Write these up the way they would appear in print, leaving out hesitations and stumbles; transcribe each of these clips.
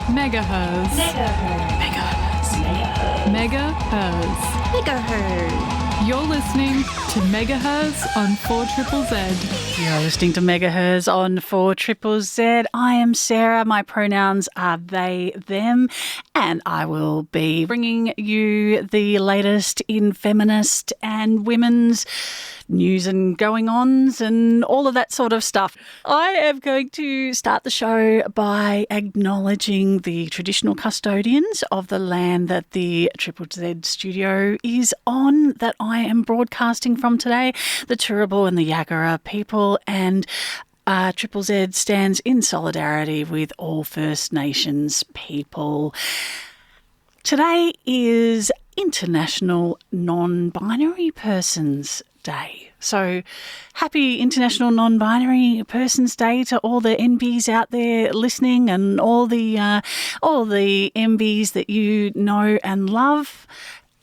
Megaherzzz. You're listening to Megaherzzz on 4ZZZ. You're listening to Megaherzzz on 4ZZZ. I am Sarah. My pronouns are they, them, and I will be bringing you the latest in feminist and women's news and going-ons and all of that sort of stuff. I am going to start the show by acknowledging the traditional custodians of the land that the ZZZ studio is on, that I am broadcasting from today, the Turrabul and the Jaggera people, and ZZZ stands in solidarity with all First Nations people. Today is International Non-Binary Persons Day. So happy International Non-Binary Persons Day to all the NBs out there listening and all the MBs that you know and love.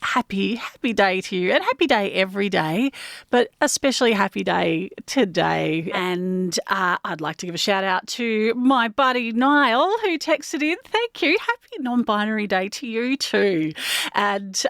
Happy day to you, and happy day every day, but especially happy day today. And I'd like to give a shout out to my buddy Niall, who texted in. Thank you. Happy non-binary day to you too. And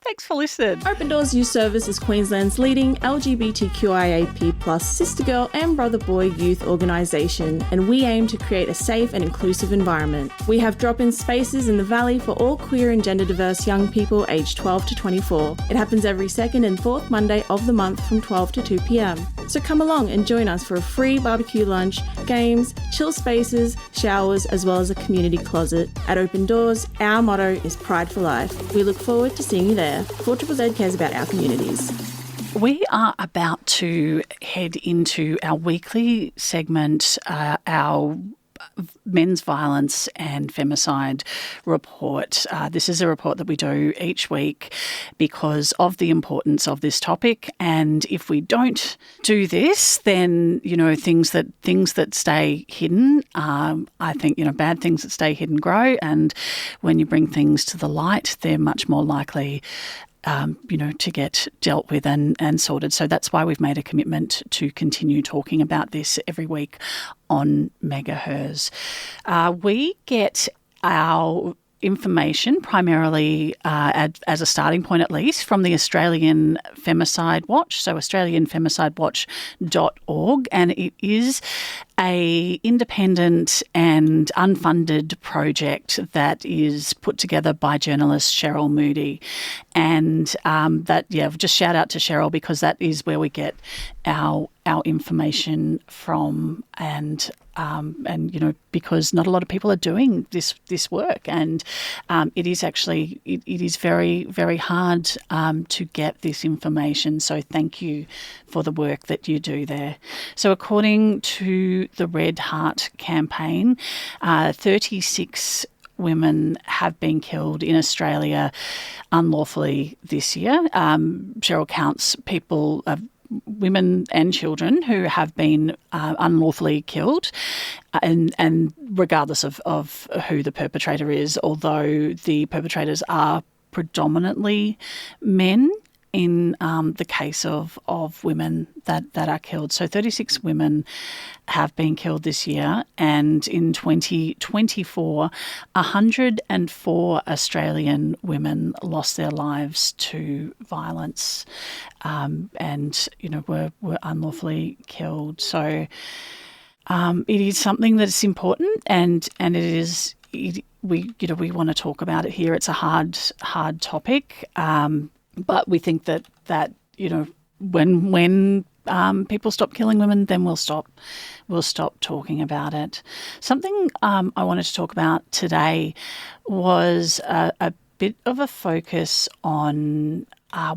thanks for listening. Open Doors Youth Service is Queensland's leading LGBTQIAP+ sister girl and brother boy youth organisation, and we aim to create a safe and inclusive environment. We have drop-in spaces in the Valley for all queer and gender diverse young people aged 12 to 24. It happens every second and fourth Monday of the month from 12 to 2 p.m. So come along and join us for a free barbecue lunch, games, chill spaces, showers, as well as a community closet. At Open Doors, our motto is Pride for Life. We look forward to seeing you there. 4ZZZ cares about our communities. We are about to head into our weekly segment, our men's violence and femicide report. This is a report that we do each week because of the importance of this topic. And if we don't do this, then, things that stay hidden, I think, bad things that stay hidden grow. And when you bring things to the light, they're much more likely to get dealt with and sorted. So that's why we've made a commitment to continue talking about this every week on Megaherzzz. We get our information primarily as a starting point, at least, from the Australian Femicide Watch, so australianfemicidewatch.org, and it is a independent and unfunded project that is put together by journalist Sherele Moody. And just shout out to Sherele, because that is where we get our information from, and because not a lot of people are doing this work, and it is very, very hard to get this information. So thank you for the work that you do there. So according to the Red Heart campaign, 36 women have been killed in Australia unlawfully this year. Sherele counts people, women and children who have been unlawfully killed, and regardless of who the perpetrator is, although the perpetrators are predominantly men in the case of women that are killed. So 36 women have been killed this year, and in 2024, 104 Australian women lost their lives to violence, and were unlawfully killed. So it is something that is important, and it is. We want to talk about it here. It's a hard topic. But we think that when people stop killing women, then we'll stop talking about it. Something I wanted to talk about today was a bit of a focus on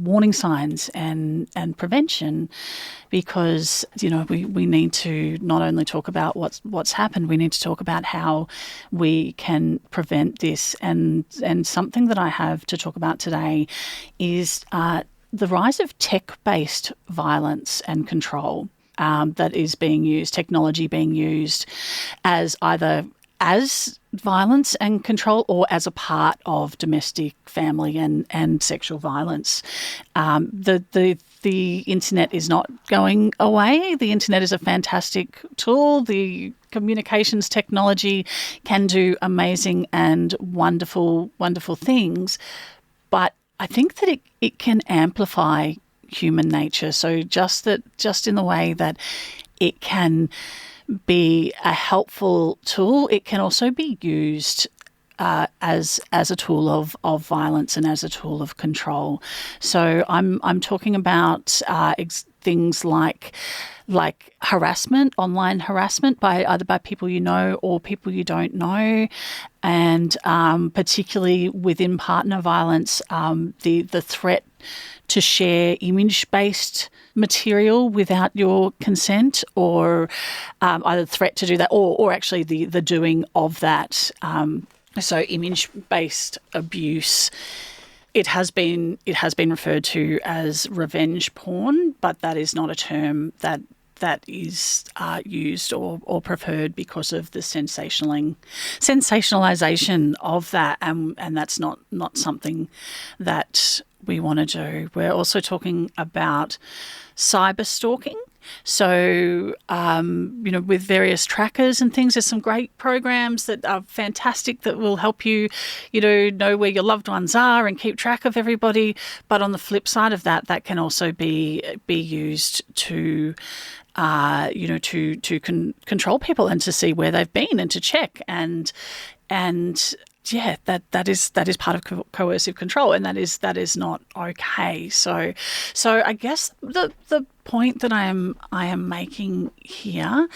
warning signs and prevention, because we need to not only talk about what's happened, we need to talk about how we can prevent this. And something that I have to talk about today is the rise of tech-based violence and control that is being used, technology being used as either as violence and control or as a part of domestic, family and sexual violence. The the internet is not going away. The internet is a fantastic tool. The communications technology can do amazing and wonderful, wonderful things. But I think that it can amplify human nature. So just in the way that it can be a helpful tool, it can also be used as a tool of violence and as a tool of control. So I'm talking about things like harassment, online harassment either by people you know or people you don't know, and particularly within partner violence, the threat to share image-based material without your consent, or either threat to do that or actually the doing of that. So image-based abuse, it has been referred to as revenge porn, but that is not a term that is used or preferred because of the sensationalization of that, and that's not something that we want to do. We're also talking about cyber stalking. So, with various trackers and things, there's some great programs that are fantastic that will help you, know where your loved ones are and keep track of everybody. But on the flip side of that, that can also be used to control people and to see where they've been and to check and yeah, that is part of coercive control, and that is not okay. So I guess the point that I am making here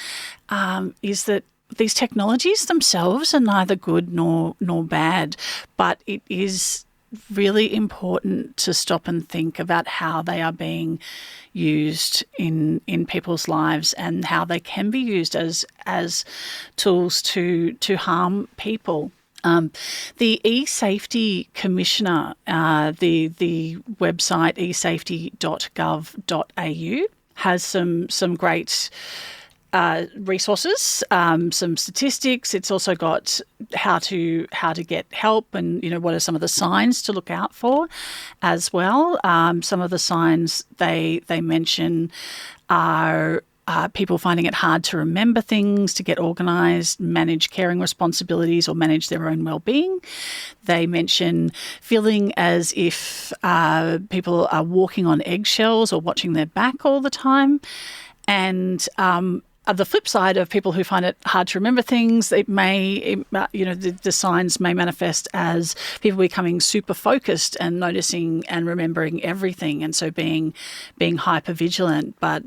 is that these technologies themselves are neither good nor bad, but it is really important to stop and think about how they are being used in people's lives and how they can be used as tools to harm people. The E-Saftey Commissioner, the website esafety.gov.au has some great resources, some statistics. It's also got how to get help and what are some of the signs to look out for as well. Some of the signs they mention are people finding it hard to remember things, to get organised, manage caring responsibilities or manage their own well-being. They mention feeling as if people are walking on eggshells or watching their back all the time. And the flip side of people who find it hard to remember things, the signs may manifest as people becoming super focused and noticing and remembering everything, and so being hyper vigilant. But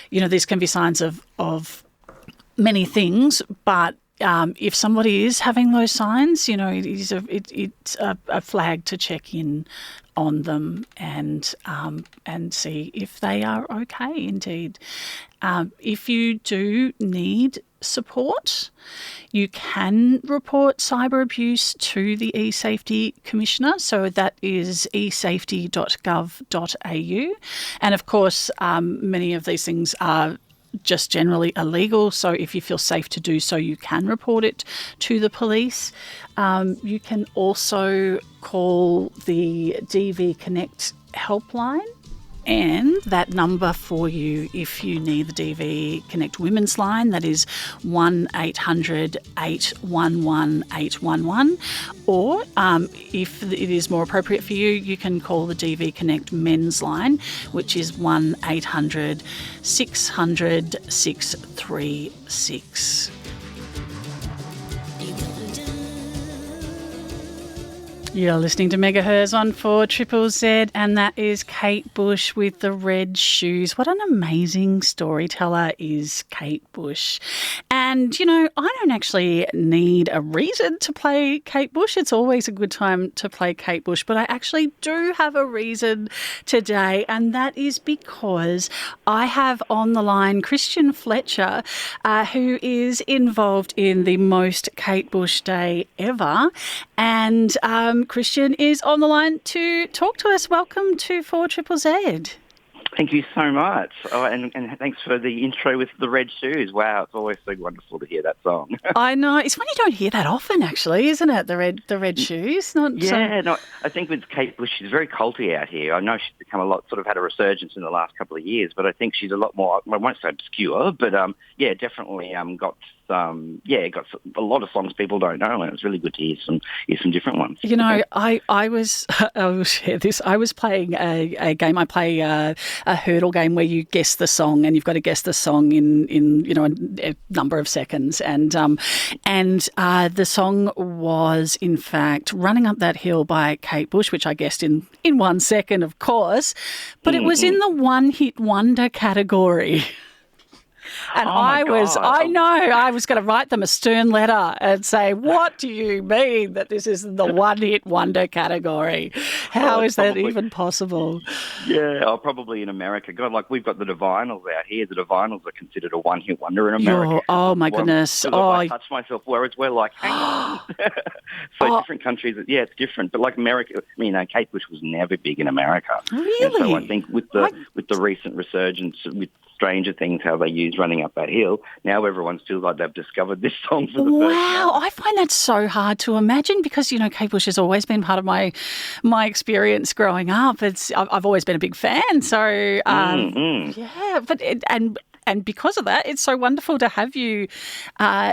these can be signs of many things. But if somebody is having those signs, it's a flag to check in on them and see if they are okay indeed. If you do need support, you can report cyber abuse to the E-Saftey Commissioner. So that is esafety.gov.au. And of course, many of these things are just generally illegal. So if you feel safe to do so, you can report it to the police. You can also call the DV Connect helpline. And that number for you, if you need the DV Connect Women's Line, that is 1800 811 811. Or if it is more appropriate for you, you can call the DV Connect Men's Line, which is 1800 600 636. You're listening to Megaherzzz on 4ZZZ, and that is Kate Bush with the red shoes. What an amazing storyteller is Kate Bush. And, I don't actually need a reason to play Kate Bush. It's always a good time to play Kate Bush, but I actually do have a reason today, and that is because I have on the line Christian Fletcher, who is involved in the most Kate Bush Day ever. And Christian is on the line to talk to us. Welcome to 4ZZZ. Thank you so much. Oh, and thanks for the intro with the red shoes. Wow, it's always so wonderful to hear that song. I know. It's one you don't hear that often, actually, isn't it? The red shoes. No, I think with Kate Bush, she's very culty out here. I know she's become had a resurgence in the last couple of years, but I think she's a lot more, I won't say obscure, but definitely got a lot of songs people don't know, and it was really good to hear some different ones. You know, I will share this. I was playing a game. I play a hurdle game where you guess the song, and you've got to guess the song in a number of seconds. And the song was in fact "Running Up That Hill" by Kate Bush, which I guessed in 1 second, of course, but it was in the one-hit wonder category. And I was going to write them a stern letter and say, what do you mean that this is the one-hit wonder category? How is that even possible? Yeah, probably in America. God, like we've got the Divinals out here. The Divinals are considered a one-hit wonder in America. Oh, my goodness. I touched myself, whereas we're like, hang on. Different countries, it's different. But like America, Kate Bush was never big in America. Really? And so I think with the recent resurgence with Stranger Things, how they use Running Up That Hill, now everyone feels like they've discovered this song for the first time. Wow, I find that so hard to imagine because, Kate Bush has always been part of my experience growing up. I've always been a big fan. So, yeah, but and because of that, it's so wonderful to have you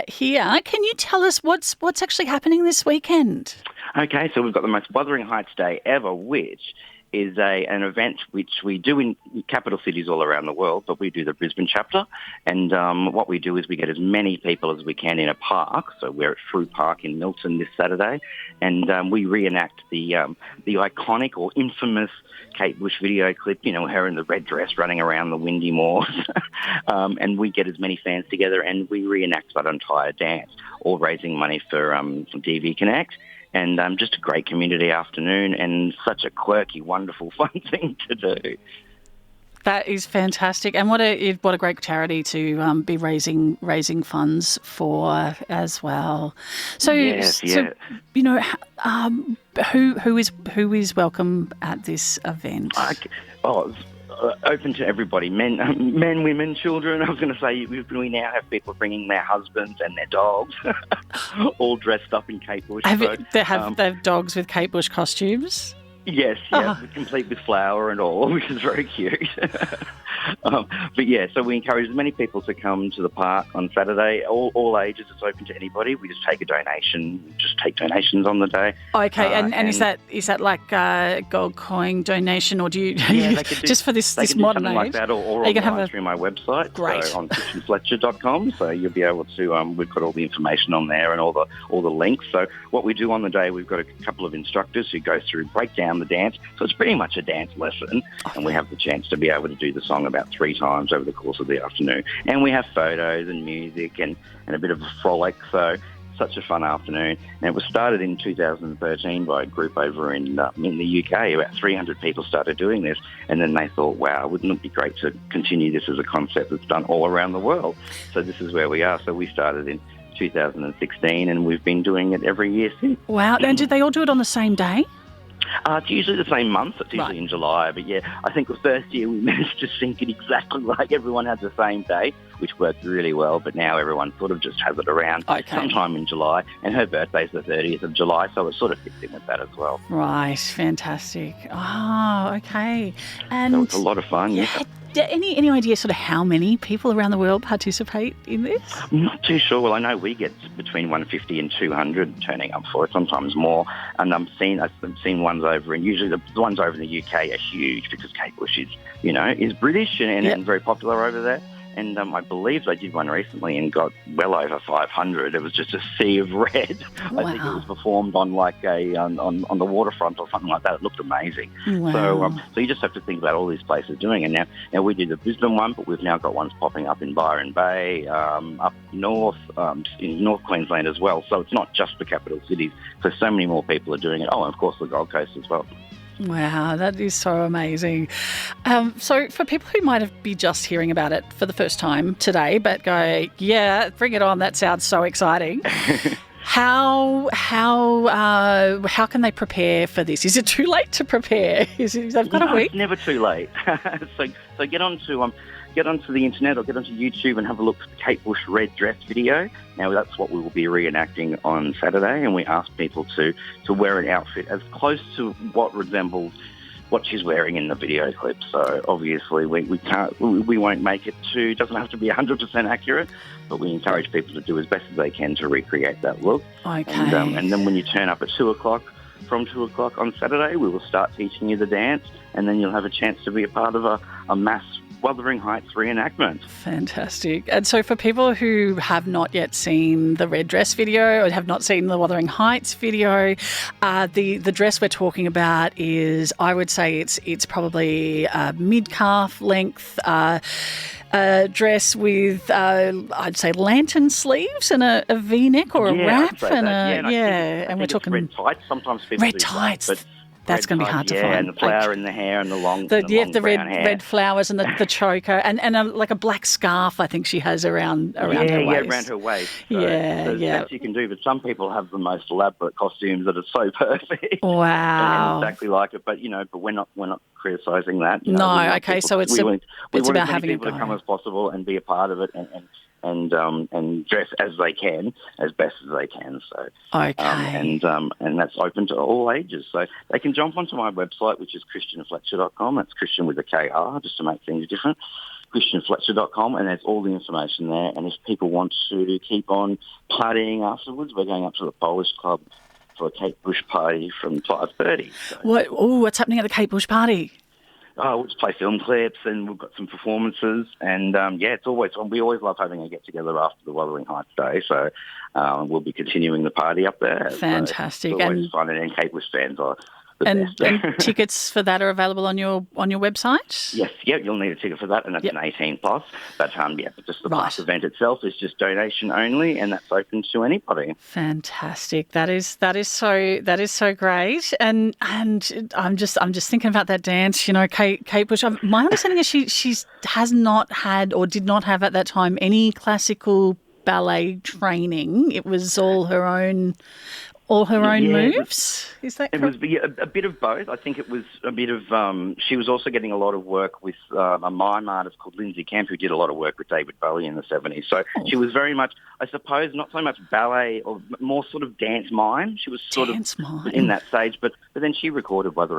here. Can you tell us what's actually happening this weekend? Okay, so we've got the most Wuthering Heights Day ever, which is an event which we do in capital cities all around the world, but we do the Brisbane chapter. And what we do is we get as many people as we can in a park. So we're at Frew Park in Milton this Saturday, and we reenact the iconic or infamous Kate Bush video clip, her in the red dress running around the windy moors. And we get as many fans together and we reenact that entire dance, all raising money for DV Connect. And just a great community afternoon and such a quirky, wonderful, fun thing to do. That is fantastic, and what a great charity to be raising funds for as well. So, who is welcome at this event? Open to everybody, men, women, children. I was going to say we now have people bringing their husbands and their dogs, all dressed up in Kate Bush. They have dogs with Kate Bush costumes? Yes, complete with flower and all, which is very cute. So we encourage as many people to come to the park on Saturday. All ages, it's open to anybody. We just take a donation, take donations on the day. Okay, and is that like a gold coin donation, or do you just for this modern age? Like that, or online through my website. Great. So on christianfletcher.com, so you'll be able to. We've got all the information on there and all the links. So what we do on the day, we've got a couple of instructors who go through, break down the dance. So it's pretty much a dance lesson, and we have the chance to be able to do the song about 3 times over the course of the afternoon. And we have photos and music and a bit of a frolic. So such a fun afternoon. And it was started in 2013 by a group over in the UK. About 300 people started doing this, and then they thought, wow, wouldn't it be great to continue this as a concept that's done all around the world? So this is where we are. So we started in 2016, and we've been doing it every year since. Wow. And did they all do it on the same day? It's usually the same month. It's usually in July. But, I think the first year we managed to sync it exactly like everyone had the same day, which worked really well. But now everyone sort of just has it around sometime in July. And her birthday's the 30th of July, so it sort of fits in with that as well. Right. Fantastic. Oh, okay. And so it's a lot of fun, Any idea sort of how many people around the world participate in this? I'm not too sure. Well, I know we get between 150 and 200 turning up for it, sometimes more. And I've seen ones over, and usually the ones over in the UK are huge because Kate Bush is British and very popular over there. And I believe they did one recently and got well over 500. It was just a sea of red. Wow. I think it was performed on like on the waterfront or something like that. It looked amazing. Wow. So you just have to think about all these places doing it. Now we did the Brisbane one, but we've now got ones popping up in Byron Bay, up north, in North Queensland as well. So it's not just the capital cities. So many more people are doing it. Oh, and of course the Gold Coast as well. Wow, that is so amazing. So for people who might be just hearing about it for the first time today, but go, yeah, bring it on, that sounds so exciting. How how can they prepare for this? Is it too late to prepare? They've got a week? It's never too late. so get onto the internet or get onto YouTube and have a look at the Kate Bush red dress video. Now, that's what we will be reenacting on Saturday, and we ask people to wear an outfit as close to what resembles what she's wearing in the video clip. So obviously we won't make it it doesn't have to be 100% accurate, but we encourage people to do as best as they can to recreate that look. Okay. And then when you turn up at 2 o'clock, from 2 o'clock on Saturday, we will start teaching you the dance, and then you'll have a chance to be a part of a mass Wuthering Heights reenactment. Fantastic. And so for people who have not yet seen the red dress video or have not seen the Wuthering Heights video, the dress we're talking about is, I would say it's probably a mid-calf length dress with, I'd say, lantern sleeves and a V-neck or a wrap. And we're talking red tights. Sometimes people red do tights. That, but that's going to be hard to find. Yeah, and the flower in the hair and the long the red flowers and the choker and like a black scarf I think she has around her waist. Yeah, around her waist. So the best you can do, but some people have the most elaborate costumes that are so perfect. Wow. And exactly like it, but we're not criticising that. No, okay, so it's about having people to come as possible and be a part of it and dress as they can, as best as they can. So okay. And that's open to all ages. So they can jump onto my website, which is christianfletcher.com. That's Christian with a KR, just to make things different. christianfletcher.com, and there's all the information there. And if people want to keep on partying afterwards, we're going up to the Polish Club for a Kate Bush party from 5:30. So. What's happening at the Kate Bush party? We'll just play film clips and we've got some performances and, we always love having a get-together after the Wuthering Heights Day, so we'll be continuing the party up there. Fantastic. So it's always fun, and Kate Bush fans are the best. And tickets for that are available on your website? Yes, you'll need a ticket for that, and that's an 18+. But just the past event itself is just donation only, and that's open to anybody. Fantastic. That is so great. And I'm just thinking about that dance. Kate Bush. My understanding is she has not had or did not have at that time any classical ballet training. It was all her own moves? Is that correct? It was a bit of both. I think it was a bit of... she was also getting a lot of work with a mime artist called Lindsay Camp, who did a lot of work with David Bowie in the 70s. So she was very much, I suppose, not so much ballet or more sort of dance mime. She was sort of in that stage. But then she recorded wrote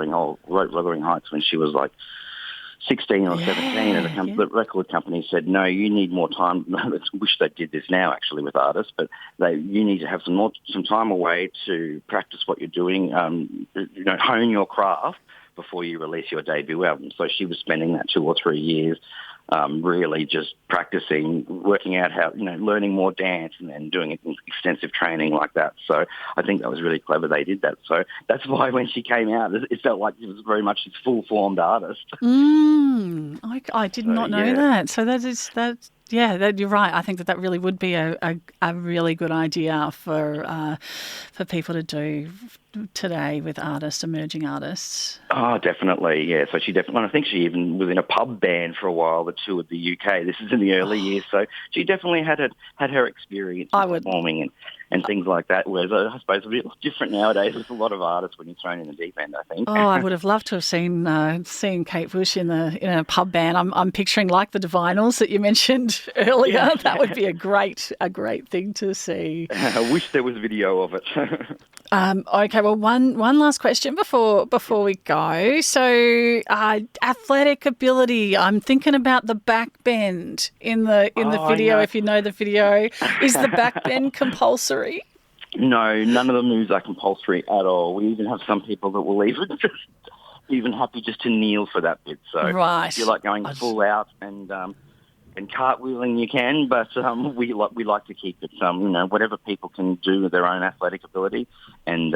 Wuthering Heights when she was like 16 or 17, and the record company said, no, you need more time. I wish they did this now, actually, with artists, but you need to have some time away to practice what you're doing, hone your craft before you release your debut album. So she was spending that 2 or 3 years really just practicing, working out how, learning more dance and doing extensive training like that. So I think that was really clever they did that. So that's why when she came out, it felt like it was very much this full-formed artist. I did not know that. So you're right. I think that really would be a really good idea for people to do today with emerging artists. Oh, definitely, yeah. So I think she even was in a pub band for a while that toured the UK. This is in the early years, so she definitely had her experience performing and things like that, whereas I suppose it's a bit different nowadays. There's a lot of artists when you're thrown in the deep end, I think. Oh, I would have loved to have seen Kate Bush in a pub band. I'm picturing like the Divinals that you mentioned earlier. Yeah. That would be a great thing to see. I wish there was video of it. Okay, well, one last question before we go. So, athletic ability. I'm thinking about the back bend in the video. If you know the video, is the back bend compulsory? No, none of the moves are compulsory at all. We even have some people that will even happy just to kneel for that bit. So if you like going full out and cartwheeling, you can, but we like to keep it whatever people can do with their own athletic ability, and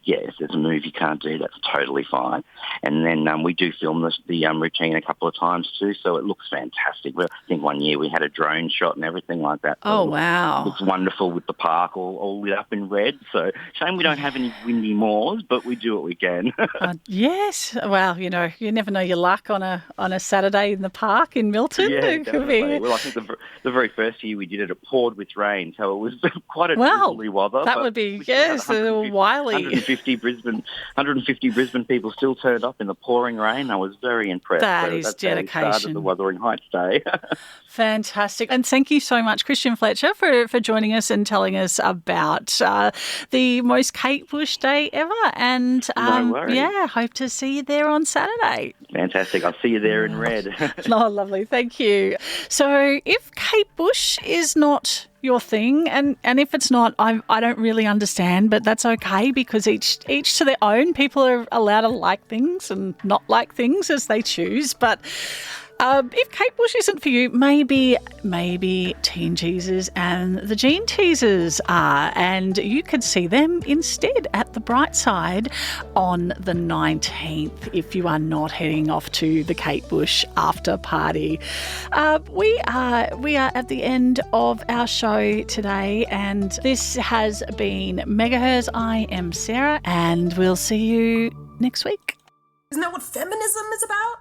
if there's a move you can't do, that's totally fine. And then we do film the routine a couple of times too, so it looks fantastic. I think one year we had a drone shot and everything like that. So wow! It looks wonderful with the park all lit up in red. So shame we don't have any windy moors, but we do what we can. Yes, well, you never know your luck on a Saturday in the park in Milton. Yeah, Definitely. Well, I think the very first year we did it poured with rain, so it was quite a drizzly weather. That would be, yes, wily. 150 Brisbane people still turned up in the pouring rain. I was very impressed. That's dedication. How we started the Wuthering Heights Day. Fantastic. And thank you so much, Christian Fletcher, for joining us and telling us about the most Kate Bush day ever. And no worries. Hope to see you there on Saturday. Fantastic. I'll see you there in red. Oh, lovely. Thank you. So if Kate Bush is not your thing, and if it's not, I don't really understand, but that's okay, because each to their own. People are allowed to like things and not like things as they choose. But if Kate Bush isn't for you, maybe Teen Jesus and the Gene Teasers are, and you could see them instead at the Brightside on the 19th if you are not heading off to the Kate Bush after party. We are at the end of our show today, and this has been Megaherzzz. I am Sarah, and we'll see you next week. Isn't that what feminism is about?